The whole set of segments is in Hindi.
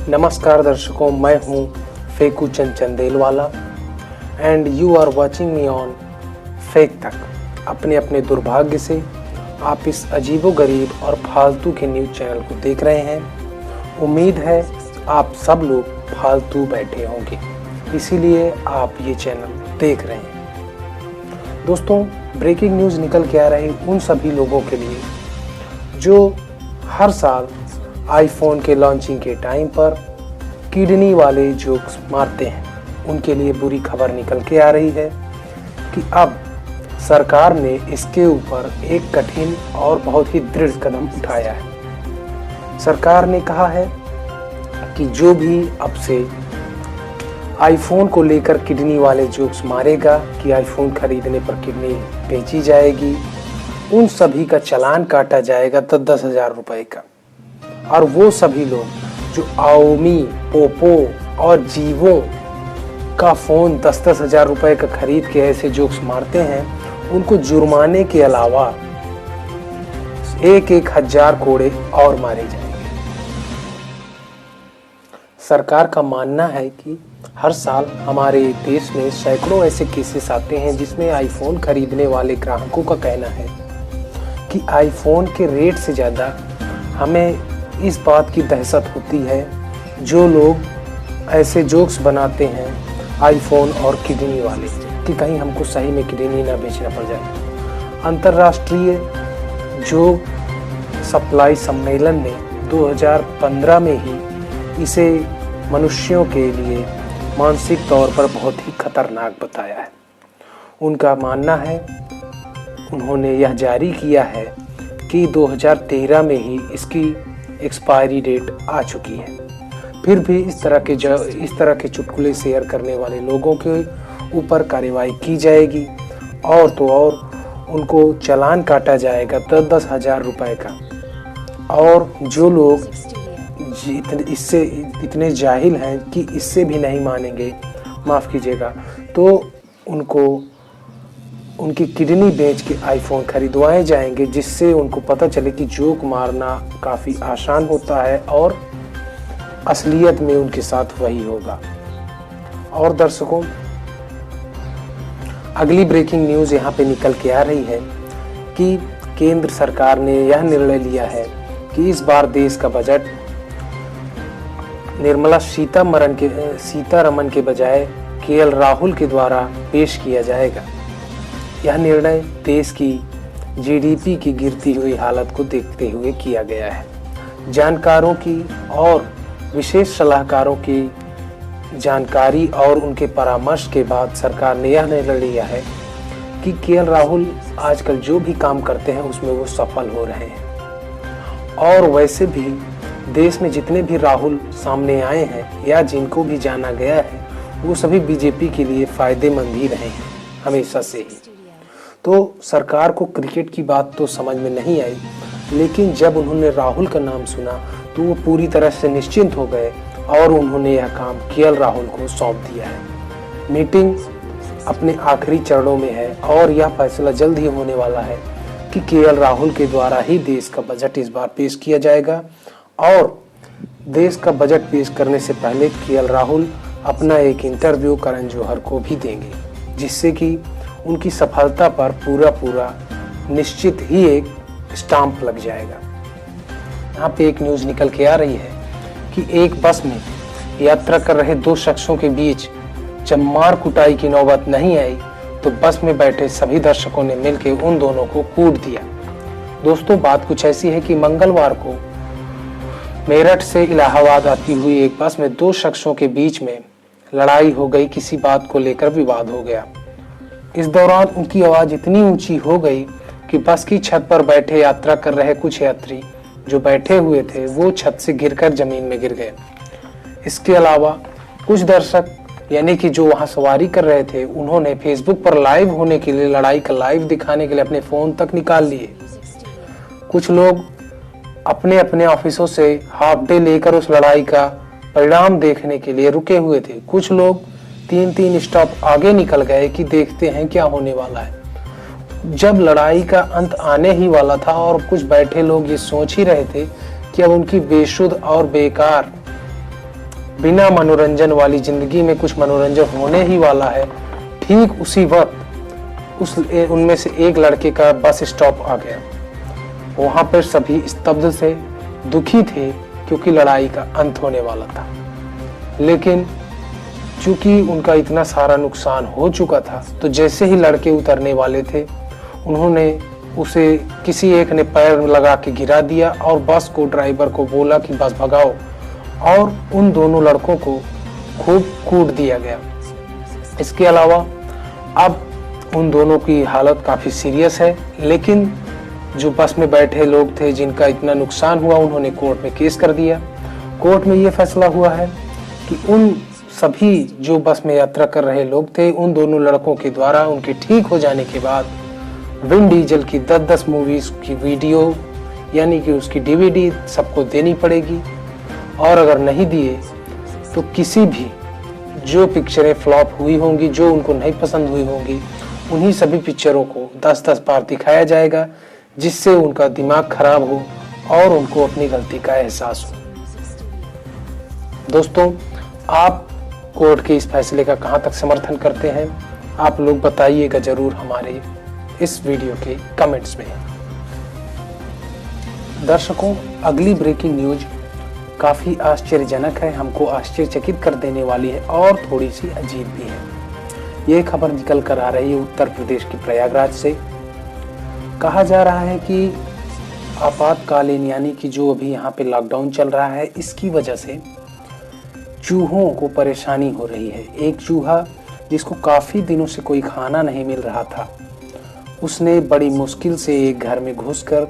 नमस्कार दर्शकों, मैं हूं Feku Chandelwala and you are watching me on fake Tak. अपने दुर्भाग्य से आप इस अजीबोगरीब और फालतू के न्यूज़ चैनल को देख रहे हैं। उम्मीद है आप सब लोग फालतू बैठे होंगे, इसीलिए आप ये चैनल देख रहे हैं। दोस्तों, ब्रेकिंग न्यूज़ निकल के आ रही उन सभी लोगों के लिए जो हर साल आईफोन के लॉन्चिंग के टाइम पर किडनी वाले जोक्स मारते हैं, उनके लिए बुरी खबर निकल के आ रही है कि अब सरकार ने इसके ऊपर एक कठिन और बहुत ही दृढ़ कदम उठाया है। सरकार ने कहा है कि जो भी अब से आईफोन को लेकर किडनी वाले जोक्स मारेगा कि आईफोन खरीदने पर किडनी बेची जाएगी, उन सभी का चालान काटा जाएगा 10,000 रुपए का। और वो सभी लोग जो Xiaomi, पोपो और जीवो का फ़ोन 10,000 रुपए का खरीद के ऐसे जोक्स मारते हैं, उनको जुर्माने के अलावा 1,000 कोड़े और मारे जाएंगे। सरकार का मानना है कि हर साल हमारे देश में सैकड़ों ऐसे केसेस आते हैं जिसमें आईफोन खरीदने वाले ग्राहकों का कहना है कि आईफोन के रेट से ज़्यादा हमें इस बात की दहशत होती है जो लोग ऐसे जोक्स बनाते हैं आईफोन और किडनी वाले कि कहीं हमको सही में किडनी ना बेचना पड़ जाए। अंतर्राष्ट्रीय जोक सप्लाई सम्मेलन ने 2015 में ही इसे मनुष्यों के लिए मानसिक तौर पर बहुत ही खतरनाक बताया है। उनका मानना है, उन्होंने यह जारी किया है कि 2013 में ही इसकी एक्सपायरी डेट आ चुकी है। फिर भी इस तरह के चुटकुले शेयर करने वाले लोगों के ऊपर कार्रवाई की जाएगी और तो और उनको चालान काटा जाएगा 10,000 रुपए का। और जो लोग इससे इतने जाहिल हैं कि इससे भी नहीं मानेंगे, माफ़ कीजिएगा, तो उनको उनकी किडनी बेच के आईफोन खरीदवाए जाएंगे, जिससे उनको पता चले कि जोक मारना काफ़ी आसान होता है और असलियत में उनके साथ वही होगा। और दर्शकों, अगली ब्रेकिंग न्यूज़ यहाँ पे निकल के आ रही है कि केंद्र सरकार ने यह निर्णय लिया है कि इस बार देश का बजट निर्मला सीतारमन के बजाय केएल राहुल के द्वारा पेश किया जाएगा। यह निर्णय देश की जीडीपी की गिरती हुई हालत को देखते हुए किया गया है। जानकारों की और विशेष सलाहकारों की जानकारी और उनके परामर्श के बाद सरकार ने यह निर्णय लिया है कि केएल राहुल आजकल जो भी काम करते हैं उसमें वो सफल हो रहे हैं। और वैसे भी देश में जितने भी राहुल सामने आए हैं या जिनको भी जाना गया है, वो सभी बीजेपी के लिए फायदेमंद ही रहे हैं हमेशा से ही। तो सरकार को क्रिकेट की बात तो समझ में नहीं आई, लेकिन जब उन्होंने राहुल का नाम सुना तो वो पूरी तरह से निश्चिंत हो गए और उन्होंने यह काम केएल राहुल को सौंप दिया है। मीटिंग अपने आखिरी चरणों में है और यह फैसला जल्द ही होने वाला है कि केएल राहुल के द्वारा ही देश का बजट इस बार पेश किया जाएगा। और देश का बजट पेश करने से पहले केएल राहुल अपना एक इंटरव्यू करण जौहर को भी देंगे, जिससे कि उनकी सफलता पर पूरा निश्चित ही एक स्टाम्प लग जाएगा। यहाँ पे एक न्यूज़ निकल के आ रही है कि एक बस में यात्रा कर रहे दो शख्सों के बीच जब मार कुटाई की नौबत नहीं आई तो बस में बैठे सभी दर्शकों ने मिलकर उन दोनों को कूट दिया। दोस्तों, बात कुछ ऐसी है कि मंगलवार को मेरठ से इलाहाबाद आती हुई एक बस में दो शख्सों के बीच में लड़ाई हो गई, किसी बात को लेकर विवाद हो गया। इस दौरान उनकी आवाज़ इतनी ऊंची हो गई कि बस की छत पर बैठे यात्रा कर रहे कुछ यात्री जो बैठे हुए थे वो छत से गिरकर जमीन में गिर गए। इसके अलावा कुछ दर्शक यानी कि जो वहां सवारी कर रहे थे, उन्होंने फेसबुक पर लाइव होने के लिए लड़ाई का लाइव दिखाने के लिए अपने फ़ोन तक निकाल लिए। कुछ लोग अपने अपने ऑफिसों से हाफ डे लेकर उस लड़ाई का परिणाम देखने के लिए रुके हुए थे। कुछ लोग 3-3 स्टॉप आगे निकल गए कि देखते हैं क्या होने वाला है। जब लड़ाई का अंत आने ही वाला था और कुछ बैठे लोग ये सोच ही रहे थे कि अब उनकी बेशुद्ध और बेकार बिना मनोरंजन वाली जिंदगी में कुछ मनोरंजन होने ही वाला है, ठीक उसी वक्त उनमें से एक लड़के का बस स्टॉप आ गया। वहां पर सभी स्तब्ध से दुखी थे क्योंकि लड़ाई का अंत होने वाला था। लेकिन चूंकि उनका इतना सारा नुकसान हो चुका था, तो जैसे ही लड़के उतरने वाले थे, उन्होंने उसे किसी एक ने पैर लगा के गिरा दिया और बस को ड्राइवर को बोला कि बस भगाओ, और उन दोनों लड़कों को खूब कूट दिया गया। इसके अलावा अब उन दोनों की हालत काफ़ी सीरियस है, लेकिन जो बस में बैठे लोग थे जिनका इतना नुकसान हुआ, उन्होंने कोर्ट में केस कर दिया। कोर्ट में ये फैसला हुआ है कि उन सभी जो बस में यात्रा कर रहे लोग थे, उन दोनों लड़कों के द्वारा उनके ठीक हो जाने के बाद विन डीजल की 10-10 मूवीज की वीडियो यानी कि उसकी DVD सबको देनी पड़ेगी, और अगर नहीं दिए तो किसी भी जो पिक्चरें फ्लॉप हुई होंगी, जो उनको नहीं पसंद हुई होंगी, उन्हीं सभी पिक्चरों को 10-10 बार दिखाया जाएगा, जिससे उनका दिमाग खराब हो और उनको अपनी गलती का एहसास हो। दोस्तों, आप कोर्ट के इस फैसले का कहां तक समर्थन करते हैं, आप लोग बताइएगा जरूर हमारे इस वीडियो के कमेंट्स में। दर्शकों, अगली ब्रेकिंग न्यूज काफी आश्चर्यजनक है, हमको आश्चर्यचकित कर देने वाली है और थोड़ी सी अजीब भी है। ये खबर निकल कर आ रही है उत्तर प्रदेश की प्रयागराज से। कहा जा रहा है कि आपातकालीन यानी कि जो अभी यहाँ पे लॉकडाउन चल रहा है, इसकी वजह से चूहों को परेशानी हो रही है। एक चूहा जिसको काफ़ी दिनों से कोई खाना नहीं मिल रहा था, उसने बड़ी मुश्किल से एक घर में घुसकर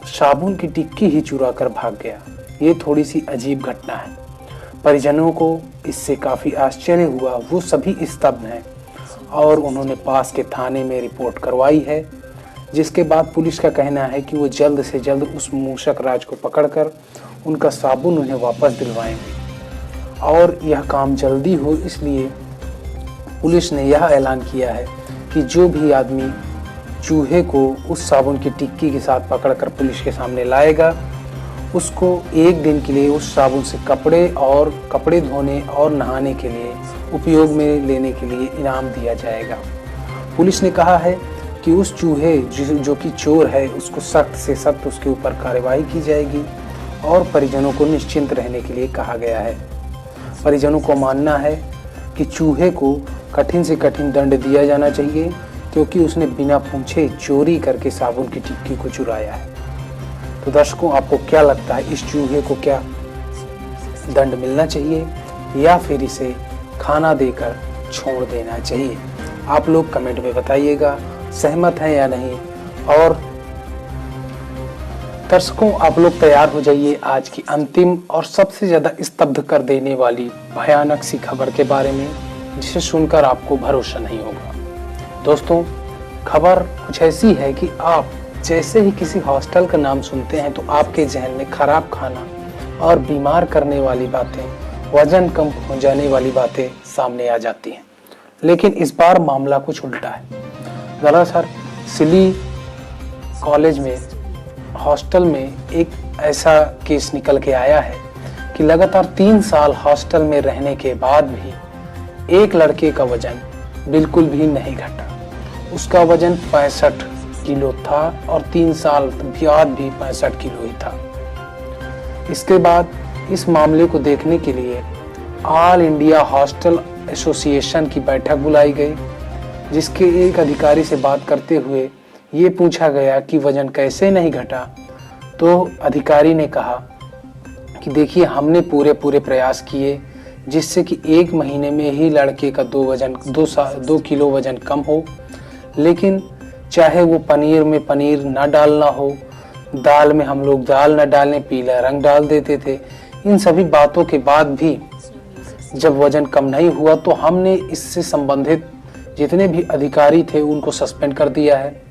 साबुन की टिक्की ही चुरा कर भाग गया। ये थोड़ी सी अजीब घटना है। परिजनों को इससे काफ़ी आश्चर्य हुआ, वो सभी स्तब्ध हैं और उन्होंने पास के थाने में रिपोर्ट करवाई है, जिसके बाद पुलिस का कहना है कि वो जल्द से जल्द उस मूषक राज को पकड़कर उनका साबुन उन्हें वापस दिलवाएंगे, और यह काम जल्दी हो। इसलिए पुलिस ने यह ऐलान किया है कि जो भी आदमी चूहे को उस साबुन की टिक्की के साथ पकड़कर पुलिस के सामने लाएगा, उसको एक दिन के लिए उस साबुन से कपड़े धोने और नहाने के लिए उपयोग में लेने के लिए इनाम दिया जाएगा। पुलिस ने कहा है कि उस चूहे जो कि चोर है, उसको सख्त से सख्त उसके ऊपर कार्रवाई की जाएगी और परिजनों को निश्चिंत रहने के लिए कहा गया है। परिजनों को मानना है कि चूहे को कठिन से कठिन दंड दिया जाना चाहिए, क्योंकि उसने बिना पूछे चोरी करके साबुन की टिक्की को चुराया है। तो दर्शकों, आपको क्या लगता है, इस चूहे को क्या दंड मिलना चाहिए या फिर इसे खाना देकर छोड़ देना चाहिए? आप लोग कमेंट में बताइएगा, सहमत हैं या नहीं। और दर्शकों, आप लोग तैयार हो जाइए आज की अंतिम और सबसे ज्यादा स्तब्ध कर देने वाली भयानक सी खबर के बारे में, जिसे सुनकर आपको भरोसा नहीं होगा। दोस्तों, खबर कुछ ऐसी है कि आप जैसे ही किसी हॉस्टल का नाम सुनते हैं तो आपके जहन में खराब खाना और बीमार करने वाली बातें, वजन कम हो जाने वाली बातें सामने आ जाती हैं। लेकिन इस बार मामला कुछ उल्टा है। दरअसल सिली कॉलेज में हॉस्टल में एक ऐसा केस निकल के आया है कि लगातार 3 साल हॉस्टल में रहने के बाद भी एक लड़के का वजन बिल्कुल भी नहीं घटा। उसका वजन 65 किलो था और 3 साल बाद भी 65 किलो ही था। इसके बाद इस मामले को देखने के लिए ऑल इंडिया हॉस्टल एसोसिएशन की बैठक बुलाई गई, जिसके एक अधिकारी से बात करते हुए ये पूछा गया कि वजन कैसे नहीं घटा। तो अधिकारी ने कहा कि देखिए, हमने पूरे प्रयास किए जिससे कि 1 महीने में ही लड़के का 2 किलो वजन कम हो, लेकिन चाहे वो पनीर में पनीर ना डालना हो, दाल में हम लोग दाल ना डालें, पीला रंग डाल देते थे। इन सभी बातों के बाद भी जब वजन कम नहीं हुआ तो हमने इससे संबंधित जितने भी अधिकारी थे उनको सस्पेंड कर दिया है।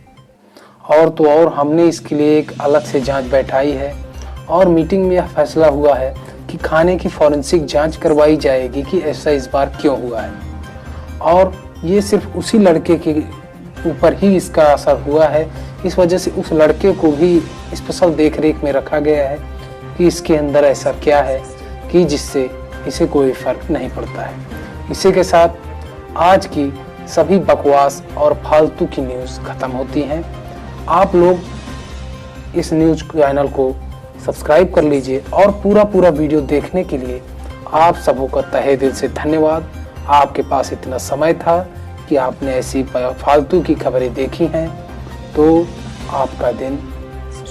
और हमने इसके लिए एक अलग से जांच बैठाई है और मीटिंग में यह फैसला हुआ है कि खाने की फॉरेंसिक जांच करवाई जाएगी कि ऐसा इस बार क्यों हुआ है। और ये सिर्फ उसी लड़के के ऊपर ही इसका असर हुआ है, इस वजह से उस लड़के को भी स्पेशल देखरेख में रखा गया है कि इसके अंदर ऐसा क्या है कि जिससे इसे कोई फर्क नहीं पड़ता है। इसी के साथ आज की सभी बकवास और फालतू की न्यूज़ खत्म होती हैं। आप लोग इस न्यूज़ चैनल को सब्सक्राइब कर लीजिए और पूरा वीडियो देखने के लिए आप सबों का तहे दिल से धन्यवाद। आपके पास इतना समय था कि आपने ऐसी फालतू की खबरें देखी हैं, तो आपका दिन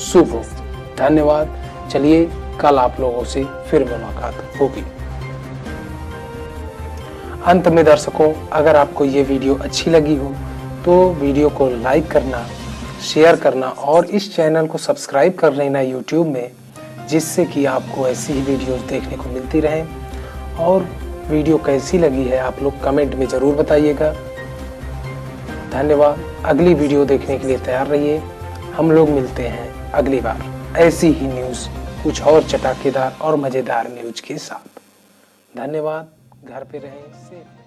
शुभ हो। धन्यवाद। चलिए कल आप लोगों से फिर मुलाकात होगी। अंत में दर्शकों, अगर आपको ये वीडियो अच्छी लगी हो तो वीडियो को लाइक करना, शेयर करना और इस चैनल को सब्सक्राइब कर लेना यूट्यूब में, जिससे कि आपको ऐसी ही वीडियोस देखने को मिलती रहें। और वीडियो कैसी लगी है आप लोग कमेंट में ज़रूर बताइएगा। धन्यवाद। अगली वीडियो देखने के लिए तैयार रहिए। हम लोग मिलते हैं अगली बार ऐसी ही न्यूज़, कुछ और चटाकेदार और मज़ेदार न्यूज़ के साथ। धन्यवाद। घर पे रहें, सेफ।